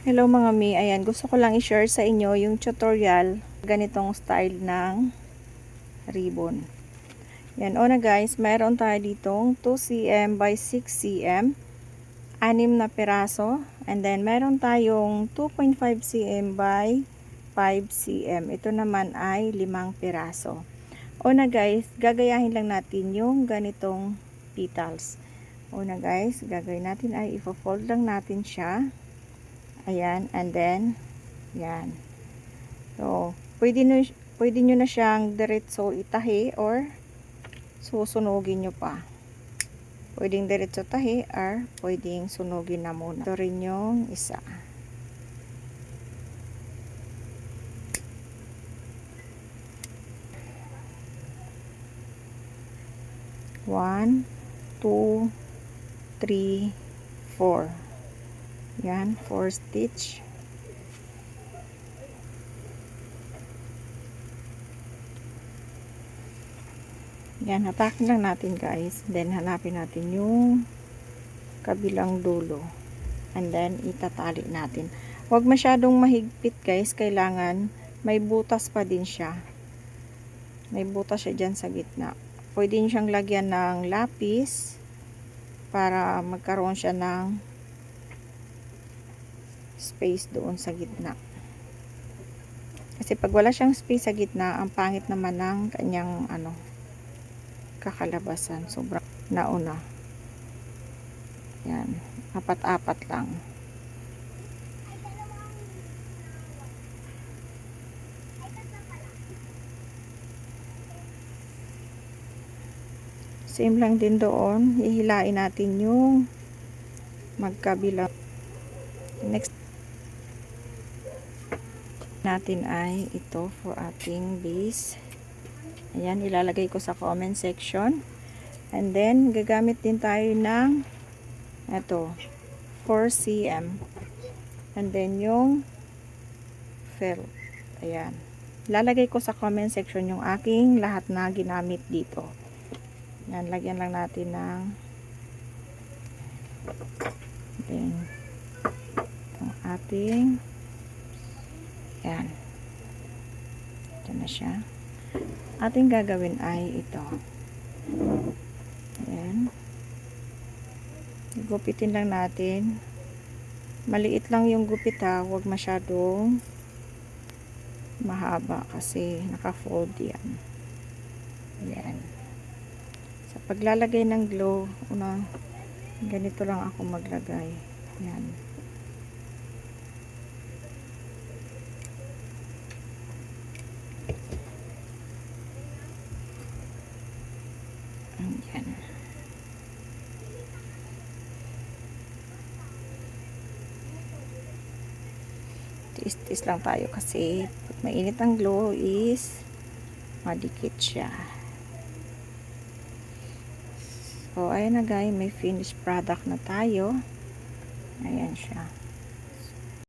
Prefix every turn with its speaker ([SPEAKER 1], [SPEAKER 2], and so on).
[SPEAKER 1] Hello mga mi, ayan, gusto ko lang i-share sa inyo yung tutorial ganitong style ng ribbon. Yan, una guys, mayroon tayo ditong 2 cm by 6 cm, 6 na piraso, and then meron tayong 2.5 cm by 5 cm. Ito naman ay 5 piraso. Una guys, gagayahin lang natin yung ganitong petals. Una guys, gagawin natin ay i-fold lang natin siya. Ayan, and then yan. So, pwede nyo na siyang diretso itahi or susunugin nyo pa. Pwedeng diretso tahi or pwedeng sunugin na muna. Ito rin yung isa. One, two, three, four. Yan, 4 stitch. Yan, hatakin lang natin guys. Then, hanapin natin yung kabilang dulo. And then, itatali natin. Huwag masyadong mahigpit guys. Kailangan may butas pa din siya. May butas siya dyan sa gitna. Pwede nyo siyang lagyan ng lapis para magkaroon siya ng space doon sa gitna. Kasi pag wala siyang space sa gitna, ang pangit naman ng kanyang kakalabasan. Sobrang nauna. Yan. Apat-apat lang. Same lang din doon. Hihilain natin yung magkabilang. Next natin ay ito for ating base. Ayan, ilalagay ko sa comment section. And then, gagamit din tayo ng ito, 4 cm. And then, yung felt. Ayan. Ilalagay ko sa comment section yung aking lahat na ginamit dito. Ayan, lagyan lang natin ng then, itong ating yan. Ito na siya. Ating gagawin ay ito. Ayan. Gupitin lang natin. Maliit lang yung gupit ha. Huwag masyadong mahaba kasi naka-fold yan. Ayan. Sa paglalagay ng glue, ganito lang ako maglagay. Ayan. Ayan. Tiis-tiis lang tayo kasi pag mainit ang glue is madikit siya. So, ayan na guys, may finished product na tayo. Ayan siya.